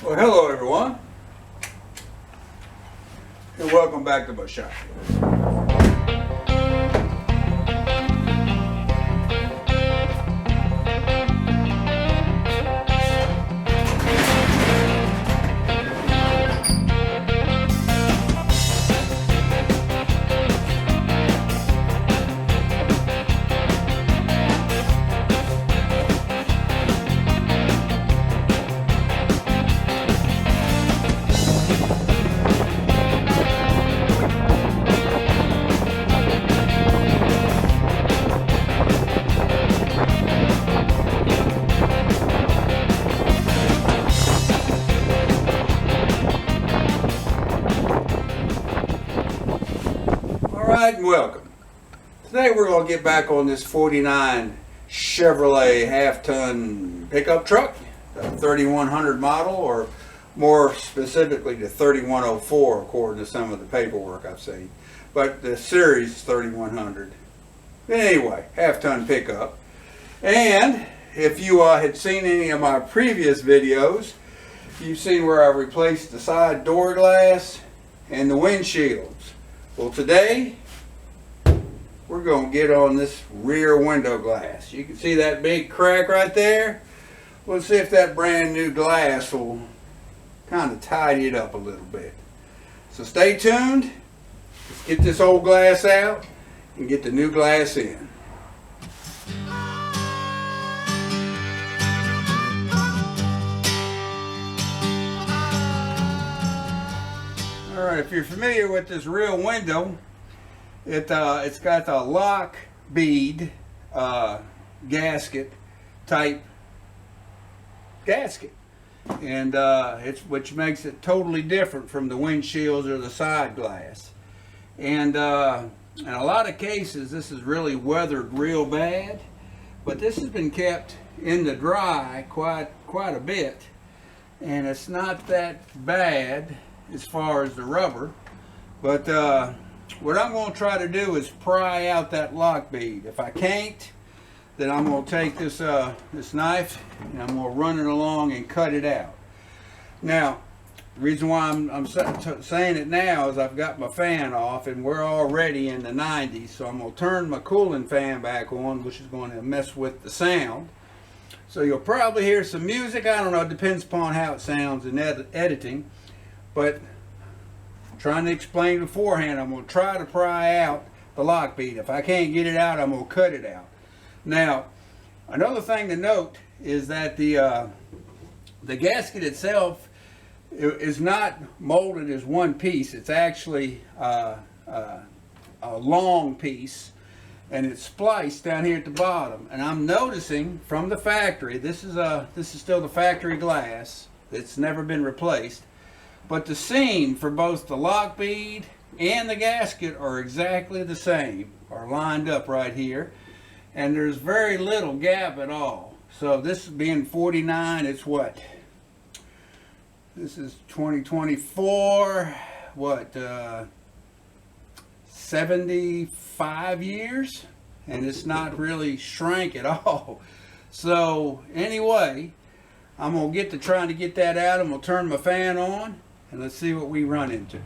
Well, hello everyone, and welcome back to my shop. Alright, and welcome. Today we're going to get back on this 49 Chevrolet half-ton pickup truck, the 3100 model, or more specifically the 3104 according to some of the paperwork I've seen. But the series is 3100. Anyway, half-ton pickup. And if you had seen any of my previous videos, you've seen where I replaced the side door glass and the windshields. Well, today we're going to get on this rear window glass. You can see that big crack right there. We'll see if that brand new glass will kind of tidy it up a little bit. So stay tuned. Let's get this old glass out and get the new glass in. Alright, if you're familiar with this rear window, it's got the lock bead gasket type gasket, and it's which makes it totally different from the windshields or the side glass. And in a lot of cases, this is really weathered real bad, but this has been kept in the dry quite a bit, and it's not that bad as far as the rubber. But what I'm going to try to do is pry out that lock bead. If I can't, then I'm going to take this this knife and I'm going to run it along and cut it out. Now, the reason why I'm saying it now is I've got my fan off and we're already in the 90s, so I'm going to turn my cooling fan back on, which is going to mess with the sound. So you'll probably hear some music. I don't know, it depends upon how it sounds in editing. But trying to explain beforehand, I'm going to try to pry out the lock bead. If I can't get it out, I'm going to cut it out. Now, another thing to note is that the gasket itself is not molded as one piece. It's actually a long piece, and it's spliced down here at the bottom. And I'm noticing from the factory, this is still the factory glass. It's never been replaced. But the seam for both the lock bead and the gasket are exactly the same, are lined up right here, and there's very little gap at all. So this being 49, it's what? This is 2024, what, 75 years? And it's not really shrank at all. So anyway, I'm going to get to trying to get that out. I'm going to turn my fan on. And let's see what we run into.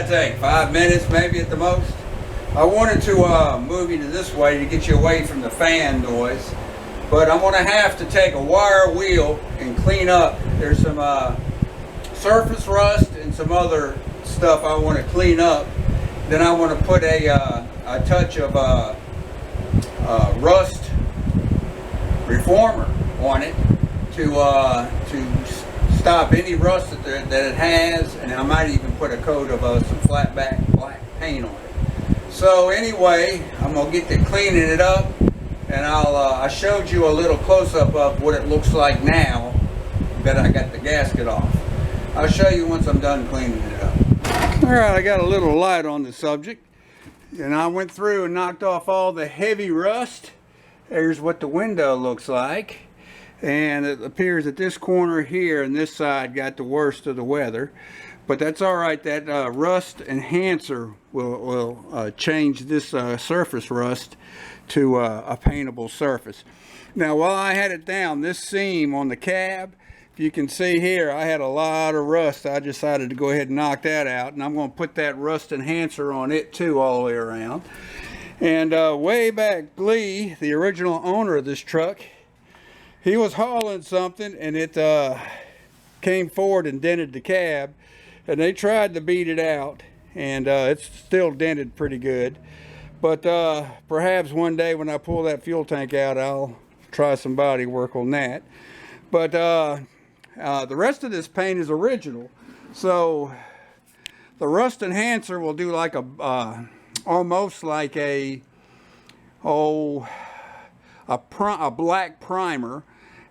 that take? 5 minutes maybe at the most? I wanted to move you to this way to get you away from the fan noise, but I'm going to have to take a wire wheel and clean up. There's some surface rust and some other stuff I want to clean up. Then I want to put a touch of rust reformer on it to stop any rust that it has, and I might even put a coat of some flat back black paint on it. So anyway, I'm gonna get to cleaning it up, and I showed you a little close-up of what it looks like now that I got the gasket off. I'll show you once I'm done cleaning it up. All right, I got a little light on the subject, and I went through and knocked off all the heavy rust. There's what the window looks like. And it appears that this corner here and this side got the worst of the weather, but that's all right. That rust enhancer will change this surface rust to a paintable surface. Now, while I had it down, this seam on the cab, if you can see here, I had a lot of rust. I decided to go ahead and knock that out, and I'm going to put that rust enhancer on it too all the way around. And way back, Lee, the original owner of this truck, he was hauling something, and it came forward and dented the cab, and they tried to beat it out, and it's still dented pretty good. But perhaps one day when I pull that fuel tank out, I'll try some body work on that. But the rest of this paint is original, so the rust enhancer will do like a almost like a black primer.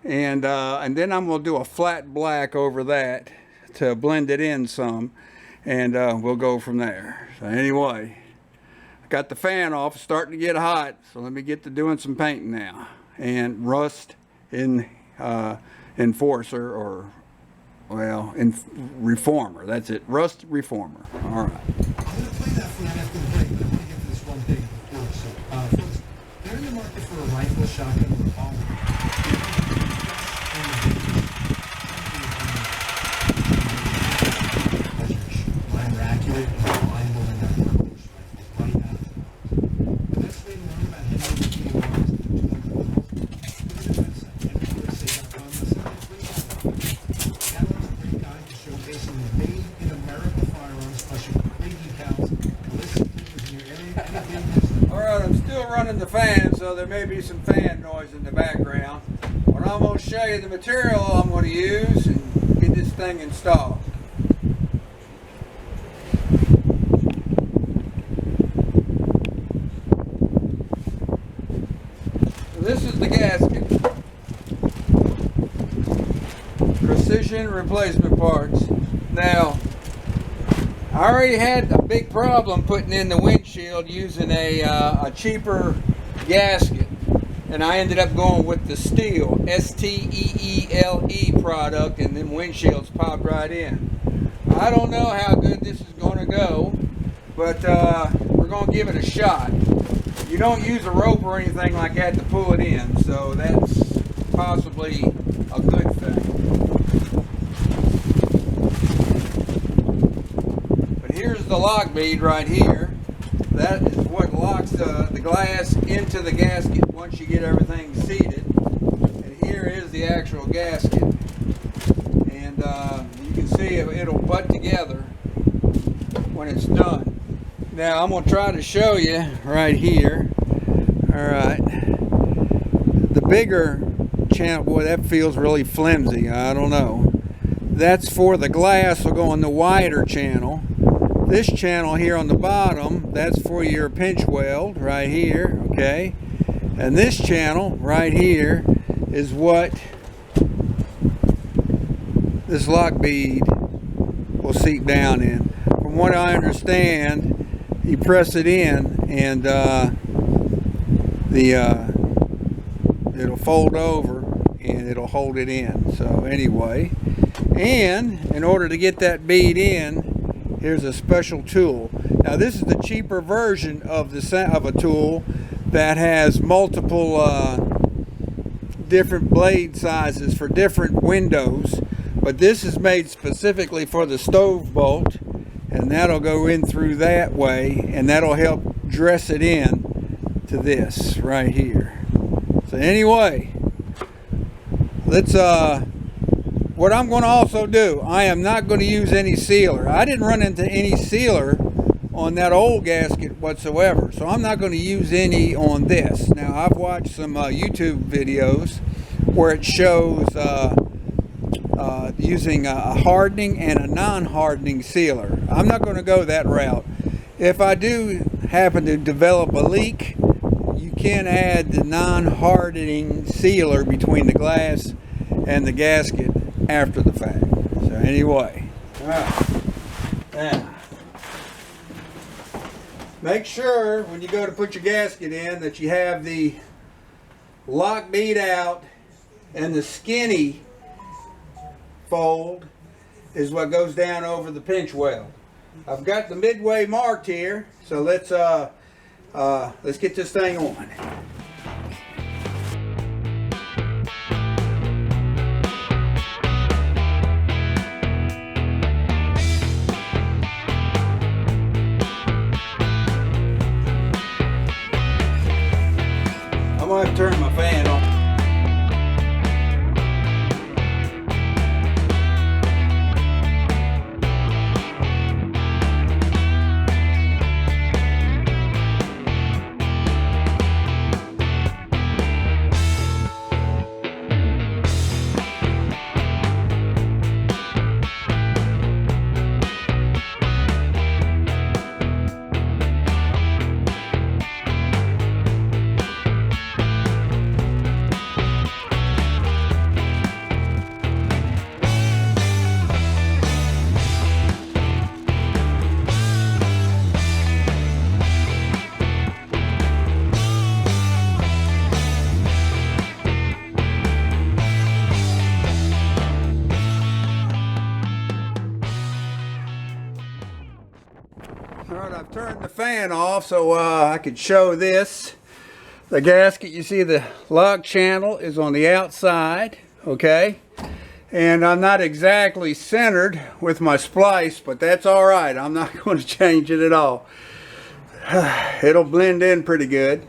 And then I'm going to do a flat black over that to blend it in some, and we'll go from there. So anyway, I got the fan off. It's starting to get hot, so let me get to doing some painting now. And rust enforcer, or well, reformer. That's it, rust reformer. All right. I'm going to play that for you after the break, but I want to get to this one thing before. So, folks, they're in the market for a rifle, shotgun, or revolver. Mine are accurate and reliable in their workhorse rifles. Why have them? The best way to learn about heavy duty arms and the 200 models is their website, mursa.com. Send it free catalog. The catalog's a great guide to showcasing the made in America firearms, plus your complete decals, ballistic figures in your area, anything. All right, I'm still running the fan, so there may be some fan noise in the background. But I'm going to show you the material I'm going to use and get this thing installed. So this is the gasket. Precision replacement parts. Now, I already had a big problem putting in the windshield using a cheaper gasket. And I ended up going with the steel, S-T-E-E-L-E product, and then windshields popped right in. I don't know how good this is going to go, but we're going to give it a shot. You don't use a rope or anything like that to pull it in, so that's possibly a good thing. But here's the lock bead right here. That is what locks the glass into the gasket once you get everything seated. And here is the actual gasket. And you can see it'll butt together when it's done. Now I'm going to try to show you right here. Alright. The bigger channel, boy, that feels really flimsy. I don't know. That's for the glass, will go on the wider channel. This channel here on the bottom, that's for your pinch weld right here, okay? And this channel right here is what this lock bead will seat down in. From what I understand, you press it in and it'll fold over and it'll hold it in. So anyway, and in order to get that bead in, here's a special tool. Now this is the cheaper version of a tool that has multiple different blade sizes for different windows, but this is made specifically for the stove bolt, and that'll go in through that way, and that'll help dress it in to this right here. So anyway, let's what I'm going to also do, I am not going to use any sealer. I didn't run into any sealer on that old gasket whatsoever, so I'm not going to use any on this. Now, I've watched some YouTube videos where it shows using a hardening and a non-hardening sealer. I'm not going to go that route. If I do happen to develop a leak, you can add the non-hardening sealer between the glass and the gasket after the fact. So anyway, all right. Now, make sure when you go to put your gasket in that you have the lock bead out, and the skinny fold is what goes down over the pinch weld. I've got the midway marked here, so let's get this thing on. I'm gonna have to turn my fan on. Alright, I've turned the fan off so I could show this. The gasket, you see the lock channel is on the outside, okay? And I'm not exactly centered with my splice, but that's alright. I'm not going to change it at all. It'll blend in pretty good.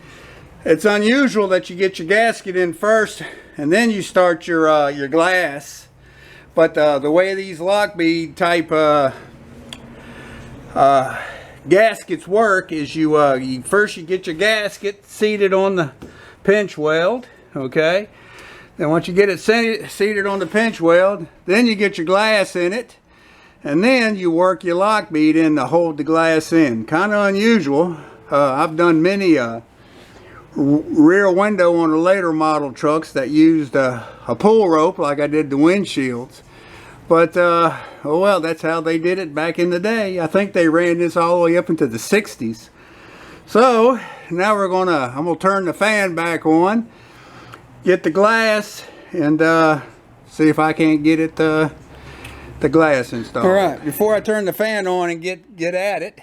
It's unusual that you get your gasket in first and then you start your glass. But the way these lock bead type gaskets work is you first get your gasket seated on the pinch weld, okay? Then once you get it seated on the pinch weld, then you get your glass in it, and then you work your lock bead in to hold the glass in. Kind of unusual. I've done many rear window on the later model trucks that used a pull rope like I did the windshields. But, oh well, that's how they did it back in the day. I think they ran this all the way up into the 60s. So, now I'm gonna turn the fan back on, get the glass, and see if I can't get it, the glass installed. Alright, before I turn the fan on and get at it,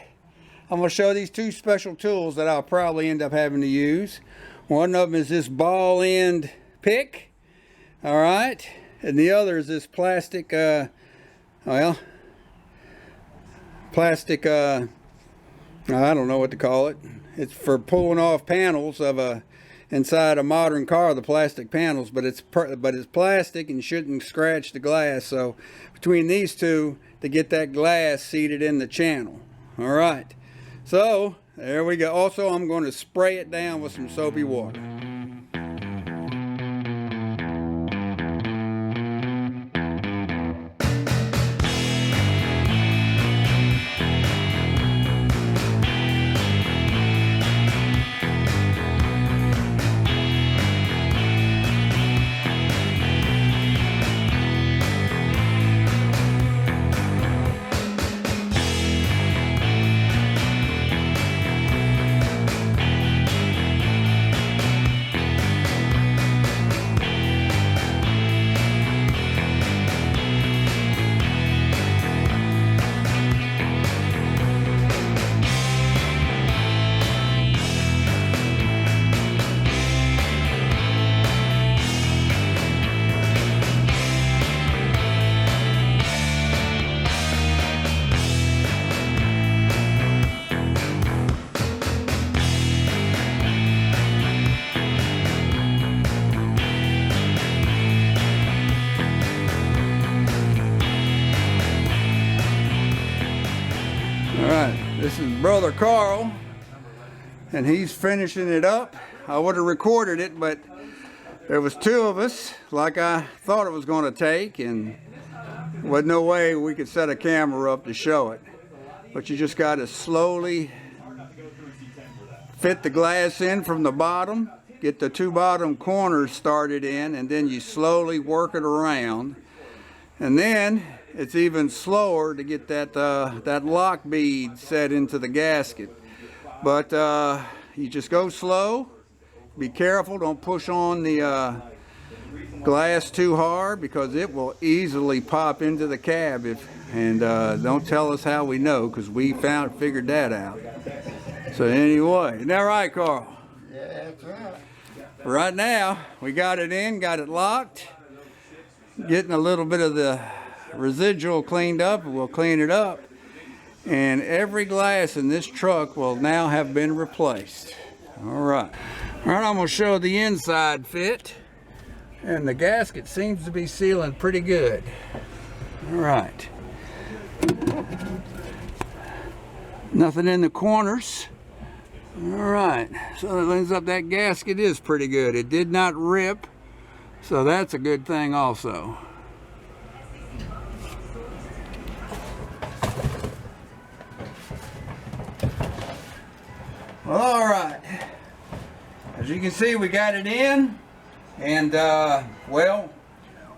I'm gonna show these two special tools that I'll probably end up having to use. One of them is this ball end pick, alright? And the other is this plastic, I don't know what to call it. It's for pulling off panels of inside a modern car, the plastic panels, but it's plastic and shouldn't scratch the glass. So between these two, to get that glass seated in the channel. All right, so there we go. Also, I'm going to spray it down with some soapy water. This is Brother Carl, and he's finishing it up. I would have recorded it, but there was two of us, like I thought it was going to take, and there was no way we could set a camera up to show it. But you just got to slowly fit the glass in from the bottom, get the two bottom corners started in, and then you slowly work it around. And then it's even slower to get that lock bead set into the gasket. But you just go slow. Be careful, don't push on the glass too hard, because it will easily pop into the cab. And don't tell us how we know, because we figured that out. So anyway, isn't that right, Carl? Yeah, that's right. Right now, we got it in, got it locked. Getting a little bit of the residual cleaned up, and we'll clean it up. And every glass in this truck will now have been replaced. All right. All right, I'm going to show the inside fit. And the gasket seems to be sealing pretty good. All right. Nothing in the corners. All right. So that lines up, that gasket is pretty good. It did not rip. So that's a good thing also. Well, all right. As you can see, we got it in, and well,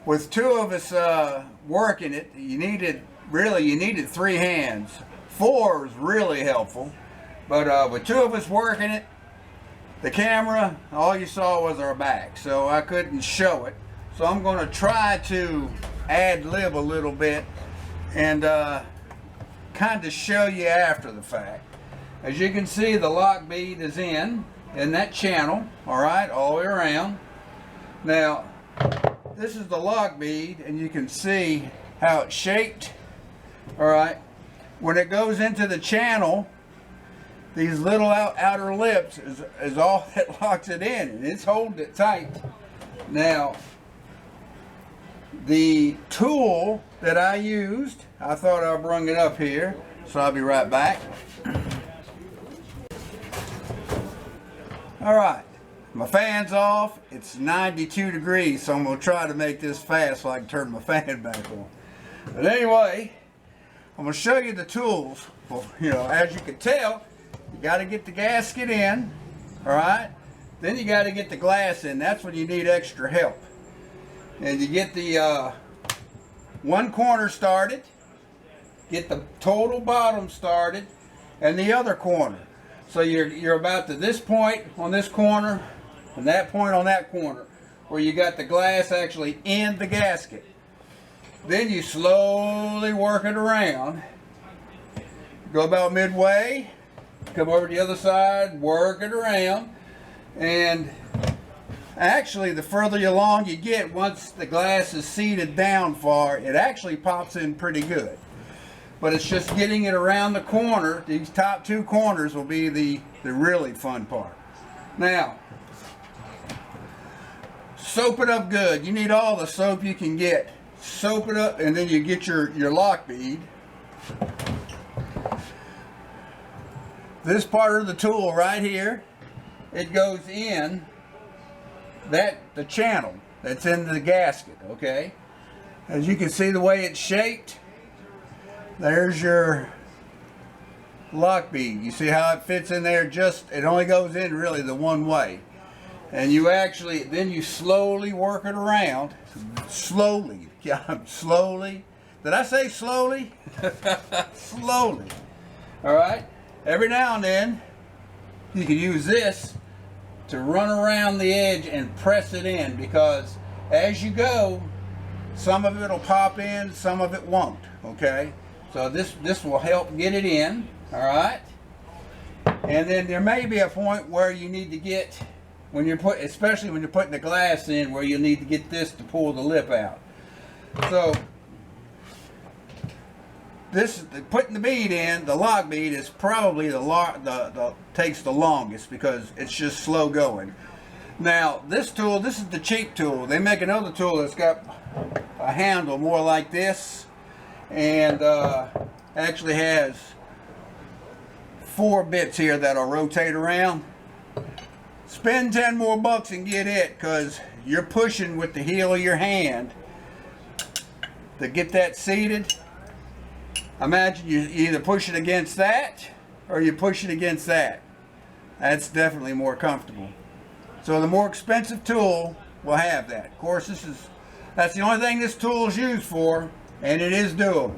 with two of us working it, you needed three hands. Four is really helpful, but with two of us working it, the camera, all you saw was our back, so I couldn't show it. So I'm going to try to ad-lib a little bit and kind of show you after the fact. As you can see, the lock bead is in that channel, all right, all the way around. Now, this is the lock bead, and you can see how it's shaped, all right. When it goes into the channel, these little outer lips is all that locks it in, and it's holding it tight. Now, the tool that I used, I thought I'd bring it up here, so I'll be right back. All right, my fan's off. It's 92 degrees, so I'm going to try to make this fast so I can turn my fan back on. But anyway, I'm going to show you the tools. Well, you know, as you can tell, you got to get the gasket in, all right? Then you got to get the glass in. That's when you need extra help. And you get the one corner started, get the total bottom started, and the other corner. So you're about to this point on this corner, and that point on that corner, where you got the glass actually in the gasket. Then you slowly work it around. Go about midway, come over to the other side, work it around, and actually the further along you get, once the glass is seated down far, it actually pops in pretty good. But it's just getting it around the corner. These top two corners will be the really fun part. Now, soap it up good. You need all the soap you can get. Soap it up, and then you get your lock bead. This part of the tool right here, it goes in the channel that's in the gasket, okay? As you can see the way it's shaped, there's your lock bead. You see how it fits in there? It only goes in really the one way. And you actually, then you slowly work it around. Slowly. Yeah, slowly. Did I say slowly? Slowly. All right? Every now and then, you can use this to run around the edge and press it in, because as you go, some of it will pop in, some of it won't, okay? So this will help get it in, all right? And then there may be a point where you need to get, especially when you're putting the glass in, where you need to get this to pull the lip out. So putting the bead in, the lock bead, is probably takes the longest, because it's just slow going. Now this tool, this is the cheap tool. They make another tool that's got a handle more like this, and actually has 4 bits here that'll rotate around. Spend 10 more bucks and get it, because you're pushing with the heel of your hand to get that seated. Imagine you either push it against that or you push it against that. That's definitely more comfortable. So the more expensive tool will have that. Of course, that's the only thing this tool is used for, and it is doable.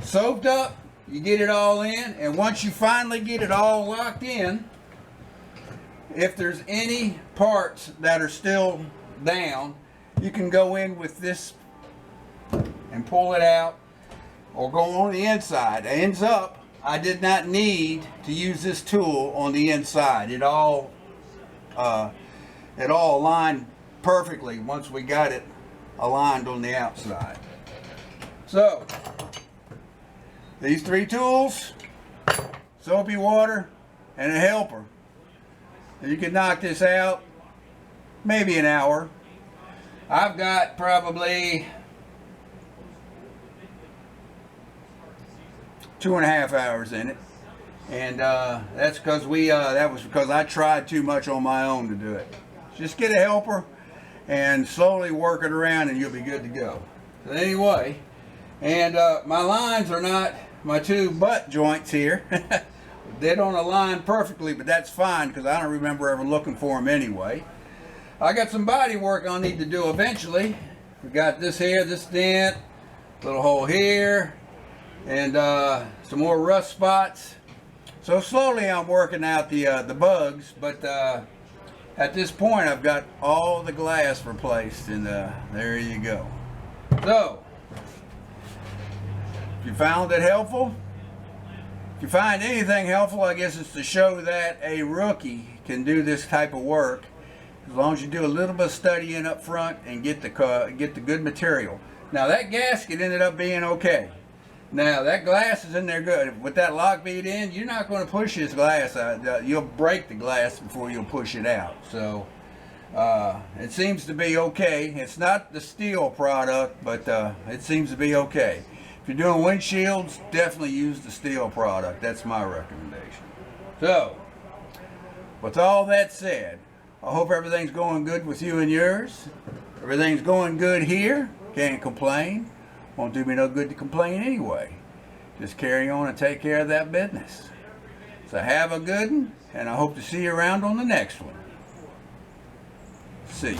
Soaked up, you get it all in, and once you finally get it all locked in, if there's any parts that are still down, you can go in with this and pull it out, or go on the inside. It ends up, I did not need to use this tool on the inside. It all aligned perfectly once we got it aligned on the outside. So these 3 tools, soapy water, and a helper. You can knock this out maybe an hour. I've got probably 2.5 hours in it, and that's because that was because I tried too much on my own to do it. Just get a helper and slowly work it around, and you'll be good to go. So anyway, and my lines are not my 2 butt joints here. They don't align perfectly, but that's fine because I don't remember ever looking for them anyway. I got some body work I'll need to do eventually. We got this here, this dent, little hole here, and some more rust spots. So slowly I'm working out the bugs, but at this point I've got all the glass replaced, and there you go. So if you found it helpful, if you find anything helpful, I guess it's to show that a rookie can do this type of work, as long as you do a little bit of studying up front and get the good material. Now that gasket ended up being okay. Now that glass is in there good. With that lock bead in, you're not going to push this glass out. You'll break the glass before you'll push it out. So it seems to be okay. It's not the steel product, but it seems to be okay. If you're doing windshields, definitely use the steel product. That's my recommendation. So, with all that said, I hope everything's going good with you and yours. Everything's going good here. Can't complain. Won't do me no good to complain anyway. Just carry on and take care of that business. So have a good one, and I hope to see you around on the next one. See ya.